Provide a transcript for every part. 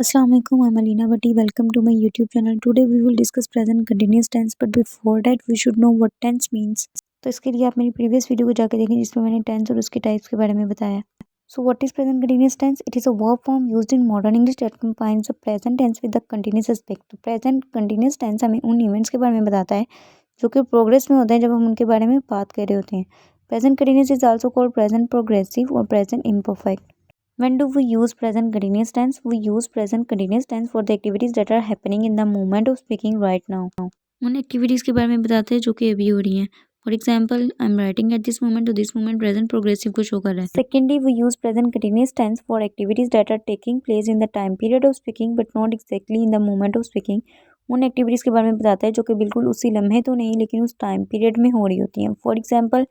Assalamu alaikum, I'm Alina Bhatti. Welcome to my YouTube channel. Today we will discuss present continuous tense, but before that we should know what tense means. तो इसके लिए आप मेरी previous video को जाकर देखें जिसमें मैंने टेंस और उसके टाइप्स के बारे में बताया. So what is present continuous tense? It is a verb form used in modern English that combines the present tense with the continuous aspect. तो present continuous tense हमें उन इवेंट्स के बारे में बताता है जो कि प्रोग्रेस में होते हैं जब हम उनके बारे में बात कर रहे होते हैं. Present continuous is also called present progressive or present imperfect. When do we use present continuous tense? We use present continuous tense for the activities that are happening in the moment of speaking right now. उन activities के बारे में बताते हैं जो कि अभी हो रही हैं. For example I am writing at this moment, तो दिस मोमेंट प्रेजेंट प्रोग्रेसिव को शो कर रहा है. Secondly we use present continuous tense for activities that are taking place in the time period of speaking but not exactly in the moment of speaking. उन activities के बारे में बताता है जो कि बिल्कुल उसी लम्हे तो नहीं लेकिन उस टाइम पीरियड में हो रही होती हैं. For example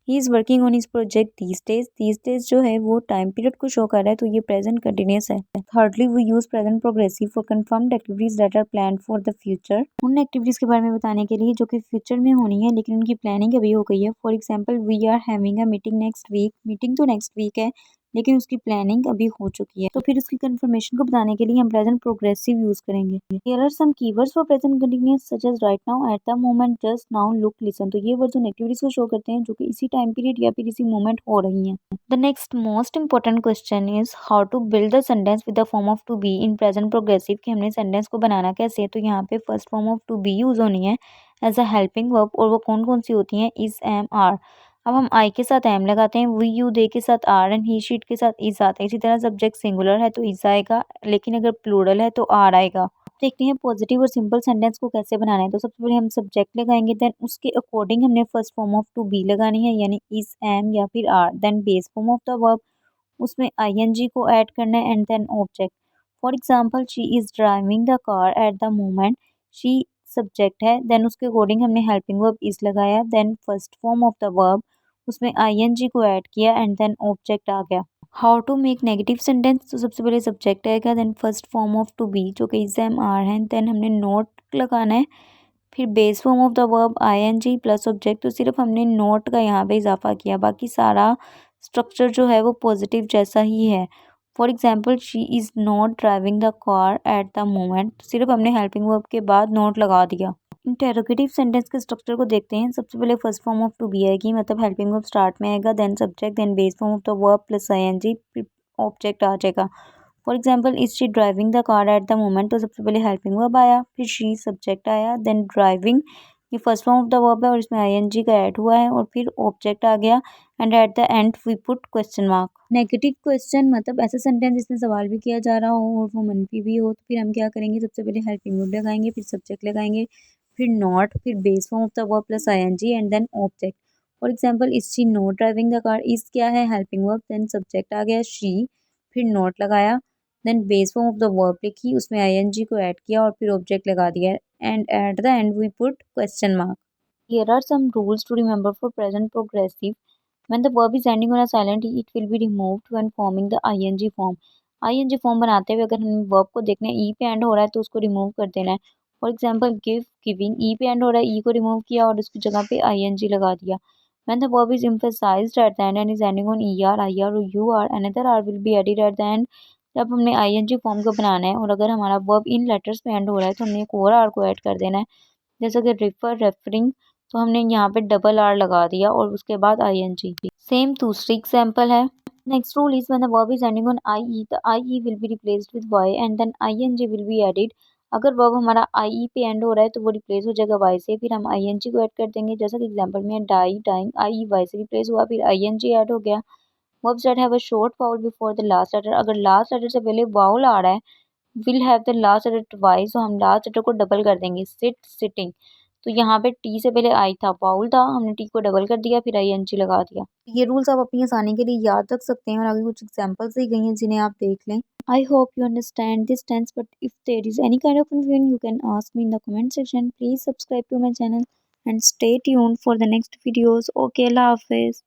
he is working on his project these days जो है वो टाइम पीरियड को शो कर रहा है, तो ये प्रेजेंट कंटिन्यूस है. Thirdly we use present progressive for confirmed activities that are plan for the future. उन एक्टिविटीज़ के बारे में बताने के लिए जो कि फ्यूचर में होनी है लेकिन उनकी प्लानिंग अभी हो गई है. For example we are having a meeting next week. Meeting तो नेक्स्ट वीक है लेकिन उसकी प्लानिंग अभी हो चुकी है, तो फिर उसकी कंफर्मेशन को बताने के लिए हम प्रेजेंट प्रोग्रेसिव यूज करेंगे. Here are some keywords for present continuous such as right now, at the moment, just now, look, listen. तो ये वर्ड्स उन एक्टिविटीज को शो करते हैं जो कि इसी टाइम पीरियड या फिर इसी मोमेंट हो रही हैं. The next most important question is how to build the sentence with the form of to be in present progressive. कि हमने सेंटेंस को बनाना कैसे है, तो यहाँ पे first form of to be use होनी है एज अ हेल्पिंग वर्ब, और वो कौन कौन सी होती हैं? Is, am, are. अब हम आई के साथ एम लगाते हैं, वी, यू, दे के साथ आर एंड ही, शीट के साथ इज आता है. इसी तरह सब्जेक्ट सिंगुलर है तो इज आएगा, लेकिन अगर प्लूरल है तो आर आएगा. देखते हैं पॉजिटिव और सिंपल सेंटेंस को कैसे बनाना है. तो सबसे पहले हम सब्जेक्ट लगाएंगे, देन उसके अकॉर्डिंग हमने first form of to be लगानी है यानी इज, एम या फिर are. Then base form of the verb, उसमें आईएनजी को ऐड करना है and then object. For example she is driving the car at the moment. She subject है, देन उसके अकॉर्डिंग हमने हेल्पिंग वर्ब इज लगाया, then first form of the verb, उसमें ING को ऐड किया एंड देन ऑब्जेक्ट आ गया. How to make negative sentence. तो सबसे पहले सब्जेक्ट आएगा, then first form of to be जो कि इज, एम, आर है, देन हमने नोट लगाना है, फिर base form of the verb ING plus object. तो सिर्फ हमने नोट का यहाँ पे इजाफा किया, बाकी सारा स्ट्रक्चर जो है वो पॉजिटिव जैसा ही है. For example she is not driving the car at the moment, सिर्फ हमने हेल्पिंग वर्ब के बाद नोट लगा दिया. इंटेरोगेटिव सेंटेंस के स्ट्रक्चर को देखते हैं. सबसे पहले first form of to be आएगी, मतलब हेल्पिंग वर्ब स्टार्ट में आएगा, then subject, then base form of the verb plus ING, फिर ऑब्जेक्ट आ जाएगा. For example is she driving the car at the moment, तो सबसे पहले हेल्पिंग वर्ब आया, फिर शी सब्जेक्ट आया, देन ड्राइविंग ये first form of the verb है और इसमें आईएनजी का ऐड हुआ है, और फिर ऑब्जेक्ट आ गया and at the end we put question mark. Negative question मतलब ऐसा सेंटेंस जिसमें सवाल भी किया जा रहा हो और वो मनफी भी हो, तो फिर हम क्या करेंगे, सबसे पहले हेल्पिंग वर्ब लगाएंगे, फिर सब्जेक्ट लगाएंगे, फिर नॉट, फिर base form of the verb plus ING and then object. For example is she not driving the car, is क्या है, हेल्पिंग वर्ब, देन सब्जेक्ट आ गया शी, फिर नॉट लगाया, then base form of the verb लिखी, उसमें ING को add किया और फिर ऑब्जेक्ट लगा दिया and at the end we put question mark. Here are some rules to remember for present progressive. When the verb is ending on a silent e, it will be removed when forming the ing form. ing form बनाते हुए अगर हम verb को देखना है e पे end हो रहा है तो उसको remove कर देना है. For example give, giving, e पे end हो रहा है, e को remove किया और उसकी जगह पे ing लगा दिया. When the verb is emphasized at the end and is ending on er, ir or ur, another r will be added at the end. जब हमने ing फॉर्म को बनाना है और अगर हमारा वर्ब इन लेटर्स पे एंड हो रहा है तो हमने एक और आर को ऐड कर देना है, जैसे कि रिफर, रेफरिंग, तो हमने यहाँ पे डबल आर लगा दिया और उसके बाद आईएनजी. सेम दूसरी एग्जांपल है. Next rule is when the verb is ending on I, the I will be replaced with Y and then ING will be added. अगर वर्ब हमारा आई पे एंड हो रहा है तो वो रिप्लेस हो जाएगा वाई से, फिर हम आईएनजी को ऐड कर देंगे, जैसा कि एग्जांपल में डाई, डाइंग, आई वाई से रिप्लेस हुआ, फिर आईएनजी ऐड हो गया. Verbs that have a short vowel before the last letter, अगर लास्ट लेटर से पहले वाउल आ रहा है, will have the last letter twice, तो हम लास्ट लेटर को डबल कर देंगे. सिट, सिटिंग, तो यहाँ पे टी से पहले आई था, वाउल था, हमने टी को डबल कर दिया, फिर आईएनजी लगा दिया. ये रूल्स आप अपनी आसानी के लिए याद रख सकते हैं और आगे कुछ एग्जांपल्स दी गई हैं जिन्हें आप देख लें. I hope you understand this tense, but if there is any kind of confusion you can ask me in the comment section. Please subscribe to my channel and stay tuned for the next videos. Okay, Allah Hafiz.